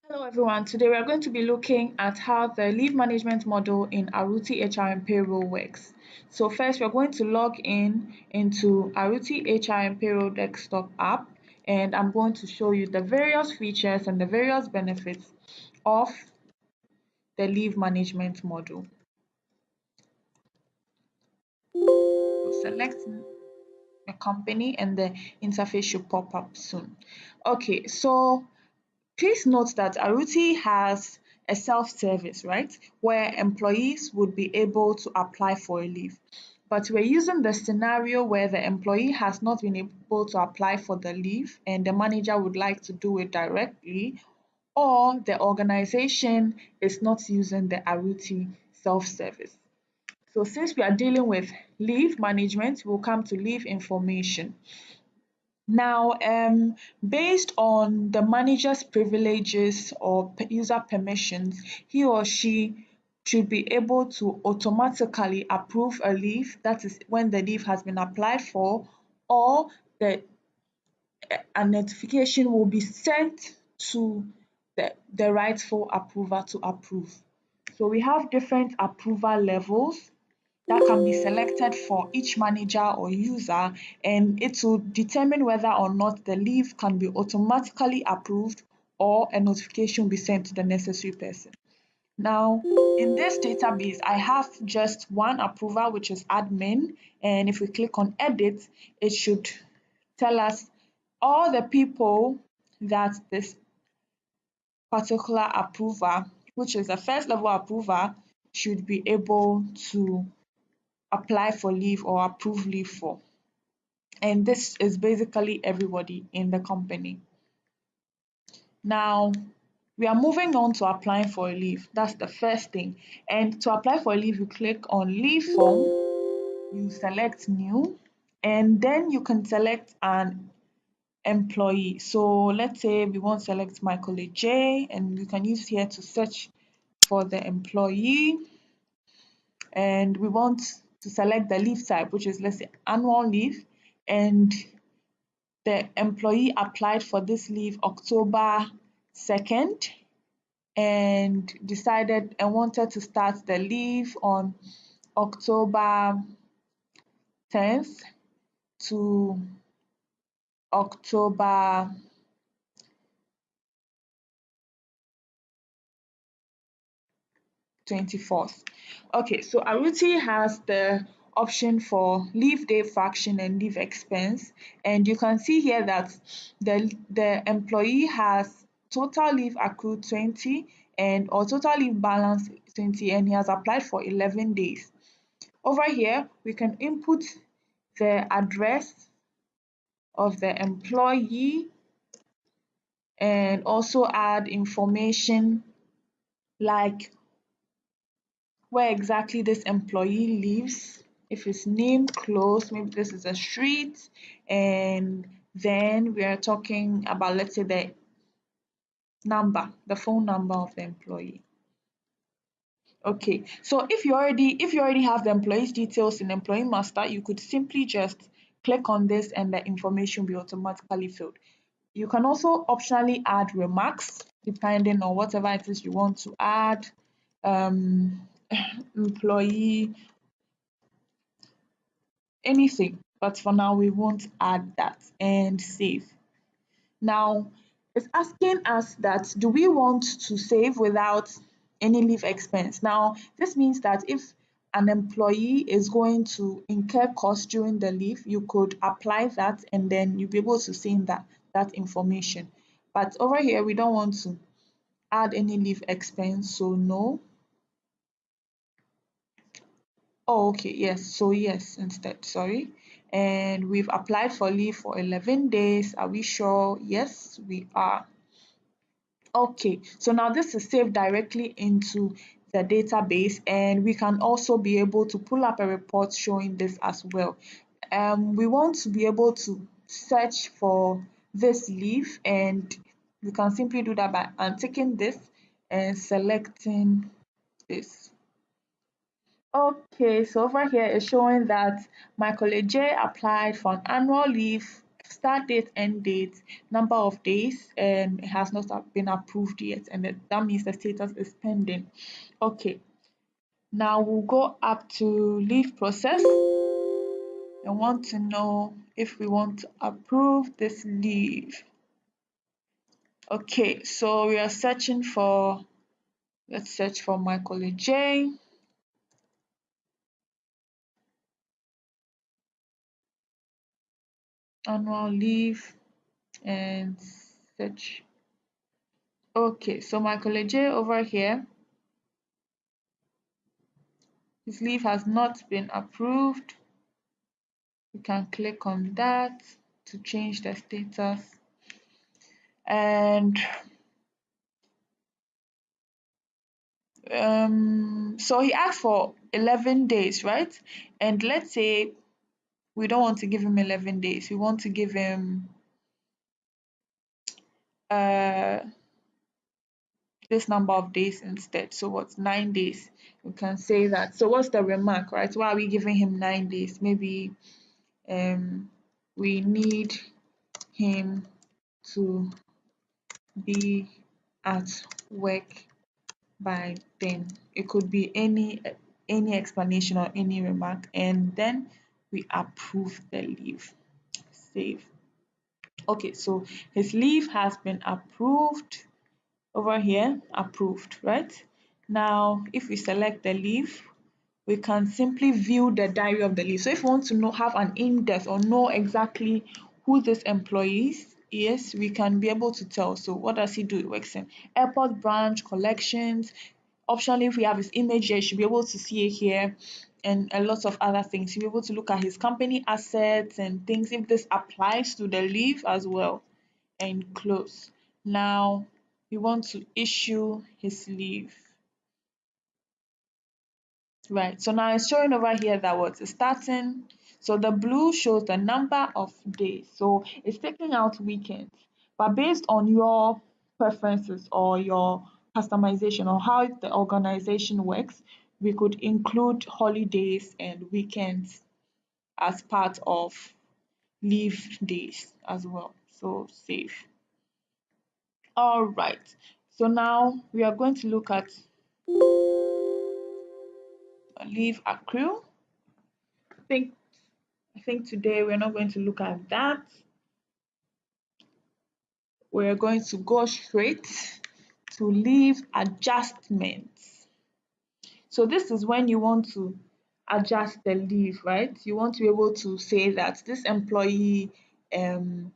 Hello everyone, today we are going to be looking at how the leave management model in Aruti HR and Payroll works. So first we're going to log in into Aruti HR and Payroll desktop app, and I'm going to show you the various features and the various benefits of the leave management model. So select a company and the interface should pop up soon. Okay, so please note that Aruti has a self-service, right, where employees would be able to apply for a leave. But we're using the scenario where the employee has not been able to apply for the leave and the manager would like to do it directly, or the organization is not using the Aruti self-service. So since we are dealing with leave management, we'll come to leave information. Now, based on the manager's privileges or user permissions, he or she should be able to automatically approve a leave, that is when the leave has been applied for, or the a notification will be sent to the rightful approver to approve. So we have different approval levels that can be selected for each manager or user, and it will determine whether or not the leave can be automatically approved or a notification will be sent to the necessary person. Now, in this database, I have just one approver, which is admin, and if we click on edit, it should tell us all the people that this particular approver, which is the first level approver, should be able to apply for leave or approve leave for. And this is basically everybody in the company. Now, we are moving on to applying for a leave. That's the first thing. And to apply for a leave, you click on leave form, you select new, and then you can select an employee. So let's say we want to select my colleague J, and we can use here to search for the employee, and we want to select the leave type, which is, let's say, annual leave, and the employee applied for this leave October 2nd and decided and wanted to start the leave on October 10th to October 24th. Okay, so Aruti has the option for leave day fraction and leave expense, and you can see here that the employee has total leave accrued 20 and or total leave balance 20, and he has applied for 11 days. Over here we can input the address of the employee and also add information like where exactly this employee lives, if his name close, maybe this is a street, and then we are talking about, let's say, the phone number of the employee. Okay, so if you already have the employee's details in employee master, you could simply just click on this and the information will be automatically filled. You can also optionally add remarks depending on whatever it is you want to add. Um, employee, anything, but for now we won't add that and save. Now it's asking us that do we want to save without any leave expense. Now this means that if an employee is going to incur costs during the leave, you could apply that and then you'll be able to see that information. But over here we don't want to add any leave expense, so no. Oh, okay, yes. So yes, instead, sorry. And we've applied for leave for 11 days. Are we sure? Yes, we are. Okay, so now this is saved directly into the database, and we can also be able to pull up a report showing this as well. We want to be able to search for this leave, and we can simply do that by unticking this and selecting this. Okay, so over here it's showing that my colleague J applied for an annual leave start date, end date, number of days, and it has not been approved yet, and that means the status is pending. Okay, now we'll go up to leave process and want to know if we want to approve this leave. Okay, so we are searching for, let's search for Michael J. Annual leave and search. Okay, so Michael J over here, his leave has not been approved. You can click on that to change the status. And so he asked for 11 days, right? And let's say we don't want to give him 11 days. We want to give him uh, this number of days instead. So what's 9 days? We can say that. So what's the remark, right? Why are we giving him 9 days? Maybe we need him to be at work by then. It could be any explanation or any remark, and then we approve the leave. Save. Okay, so his leave has been approved over here, approved, right? Now, if we select the leave, we can simply view the diary of the leave. So if we want to know, have an in-depth or know exactly who this employee is, we can be able to tell. So what does he do? He works in airport branch, collections. Optionally, if we have his image here, you should be able to see it here, and a lot of other things. You'll be able to look at his company assets and things if this applies to the leave as well, and close. Now, we want to issue his leave. Right, so now it's showing over here that what's starting. So the blue shows the number of days. So it's taking out weekends. But based on your preferences or your customization or how the organization works, we could include holidays and weekends as part of leave days as well. So save. All right. So now we are going to look at leave accrue. I think I think today we're not going to look at that. We're going to go straight to leave adjustments. So this is when you want to adjust the leave, right? You want to be able to say that this employee can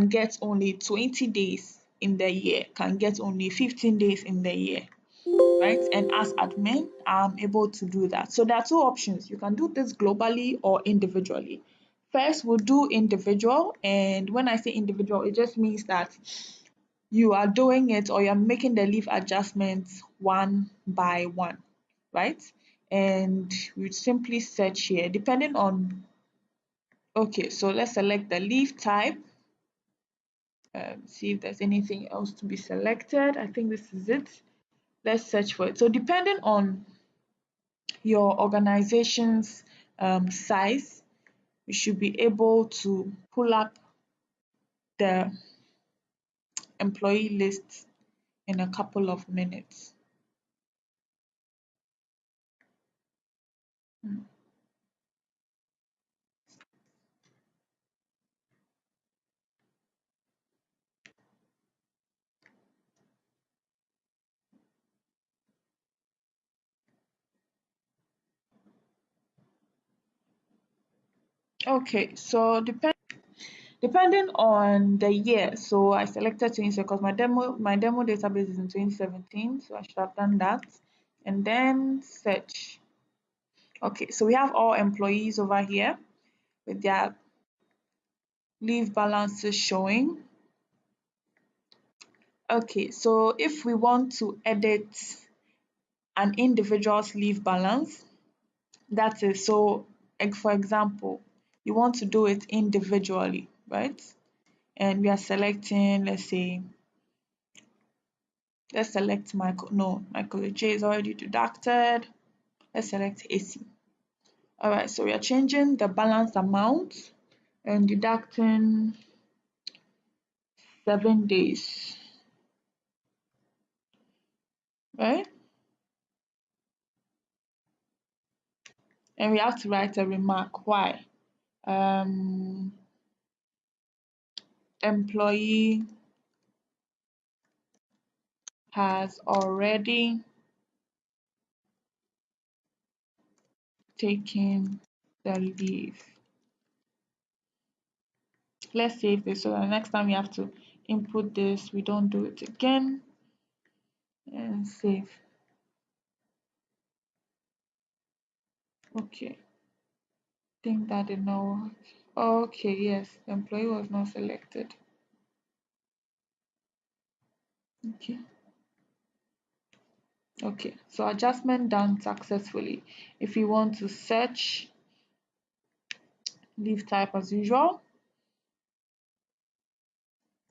get only 20 days in the year, can get only 15 days in the year, right? And as admin, I'm able to do that. So there are two options. You can do this globally or individually. First, we'll do individual. And when I say individual, it just means that you are doing it or you're making the leave adjustments one by one, right? And we simply search here, depending on, okay, so let's select the leave type. See if there's anything else to be selected. I think this is it. Let's search for it. So depending on your organization's size, you should be able to pull up the employee list in a couple of minutes. Okay, so depending on the year, so I selected 20 because my demo database is in 2017, so I should have done that. And then search. Okay, so we have all employees over here with their leave balances showing. Okay, so if we want to edit an individual's leave balance, that is, so like for example, you want to do it individually, right? And we are selecting, let's select Michael J is already deducted. Let's select AC. All right, so we are changing the balance amount and deducting 7 days, right? And we have to write a remark. Why? Um, Employee has already taken the leave. Let's save this so that next time we have to input this, we don't do it again, and save. Okay, think that did not work. Okay, yes, the employee was not selected. Okay. Okay, so adjustment done successfully. If you want to search leave type as usual,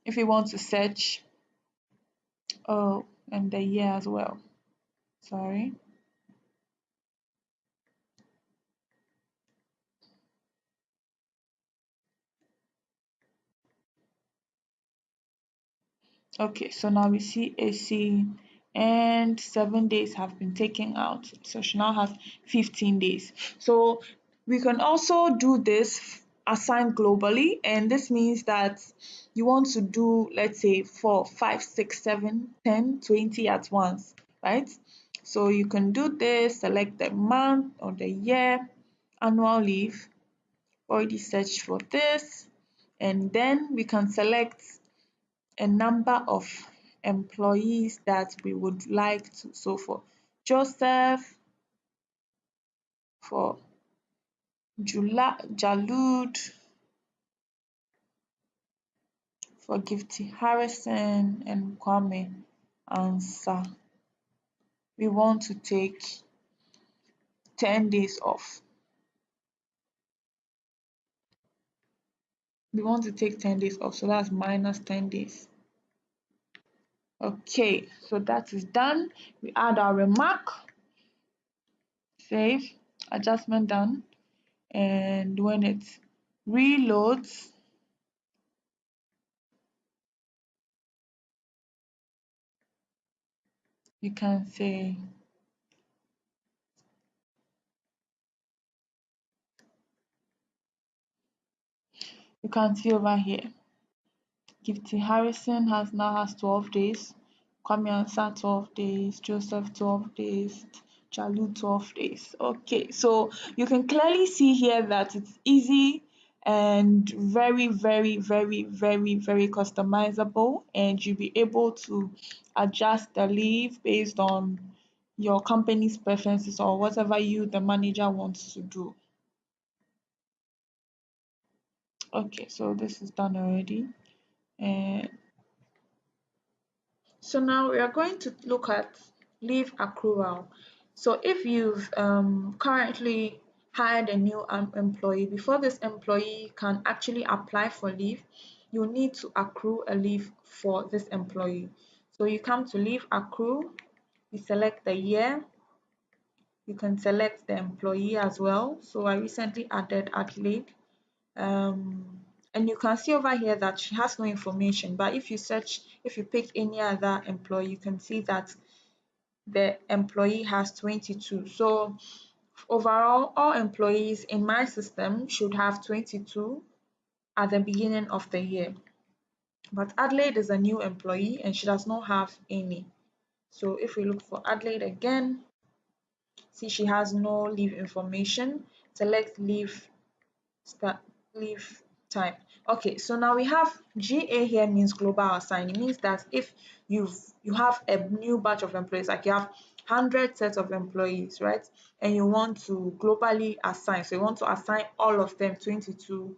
if you want to search, oh, and the year as well. Sorry. Okay, so now we see AC and 7 days have been taken out. So she now has 15 days. So we can also do this assigned globally, and this means that you want to do, let's say, 4, 5, 6, 7, 10, 20 at once, right? So you can do this, select the month or the year, annual leave, already searched for this, and then we can select a number of employees that we would like to. So for Joseph, for Jalud, for Gifty Harrison and Kwame Ansah, we want to take 10 days off. We want to take 10 days off, so that's minus 10 days. Okay, so that is done. We add our remark, save, adjustment done, and when it reloads, you can say you can see over here. Gifty Harrison has 12 days, Kwame Ansah 12 days, Joseph 12 days, Jalu 12 days. Okay, so you can clearly see here that it's easy and very, very, very, very, very customizable, and you'll be able to adjust the leave based on your company's preferences or whatever you, the manager, wants to do. Okay, so this is done already. And so now we are going to look at leave accrual. So if you've currently hired a new employee, before this employee can actually apply for leave, you need to accrue a leave for this employee. So you come to leave accrue, you select the year, you can select the employee as well. So I recently added Adelaide. And you can see over here that she has no information, but if you search, if you pick any other employee, you can see that the employee has 22. So overall, all employees in my system should have 22 at the beginning of the year, but Adelaide is a new employee and she does not have any. So if we look for Adelaide again, see she has no leave information. Select leave, start leave time. Okay, so now we have GA here means global assign. It means that if you have a new batch of employees, like you have 100 sets of employees, right? And you want to globally assign, so you want to assign all of them 22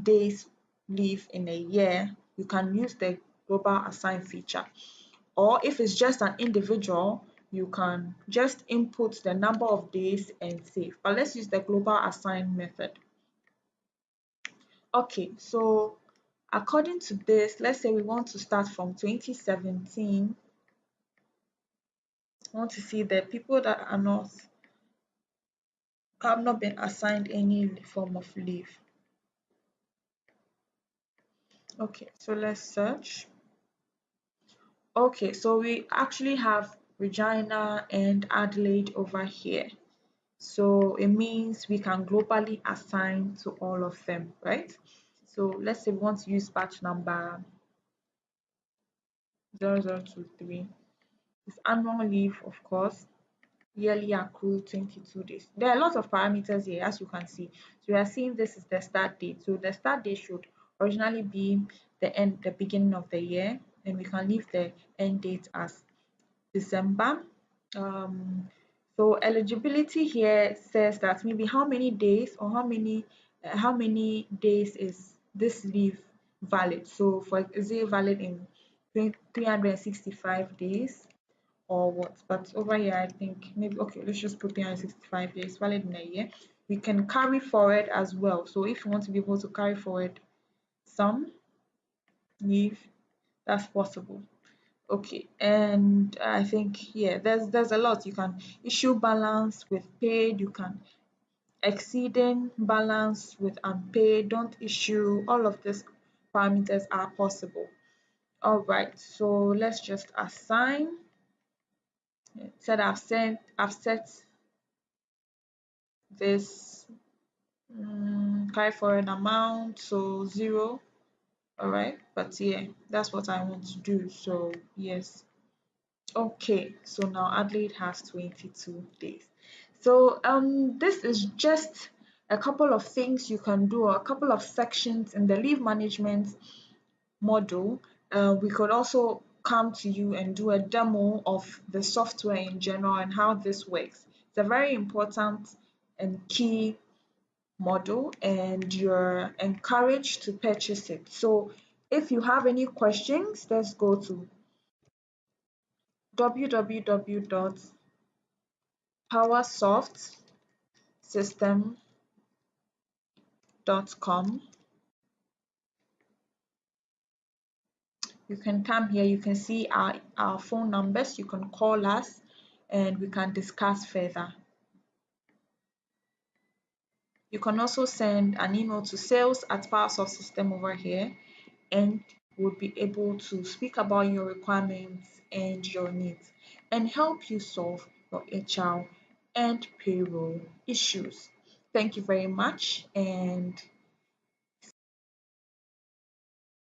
days leave in a year, you can use the global assign feature. Or if it's just an individual, you can just input the number of days and save. But let's use the global assign method. Okay, so according to this, let's say we want to start from 2017. I want to see the people that are not have not been assigned any form of leave. Okay, so let's search. Okay, so we actually have Regina and Adelaide over here. So it means we can globally assign to all of them, right? So let's say we want to use batch number 0023. It's annual leave, of course, yearly accrual 22 days. There are a lot of parameters here, as you can see. So we are seeing this is the start date. So the start date should originally be the beginning of the year, and we can leave the end date as December. Um, so eligibility here says that maybe how many days or how many days is this leave valid. So for is it valid in 365 days or what? But over here I think maybe okay, let's just put 365 days valid in a year. We can carry forward as well. So if you want to be able to carry forward some leave, that's possible. Okay, and I think yeah, there's a lot. You can issue balance with paid, you can exceeding balance with unpaid, don't issue. All of these parameters are possible. All right, so let's just assign. Said I've set this carry forward amount so 0. All right, but yeah, that's what I want to do. So yes. Okay, so now Adelaide has 22 days. So this is just a couple of things you can do, or a couple of sections in the leave management module. We could also come to you and do a demo of the software in general and how this works. It's a very important and key model, and you're encouraged to purchase it. So if you have any questions, let's go to www.powersoft.system.com. You can come here, you can see our phone numbers, you can call us and we can discuss further. You can also send an email to sales at Powersoft System over here, and we'll be able to speak about your requirements and your needs and help you solve your HR and payroll issues. Thank you very much, and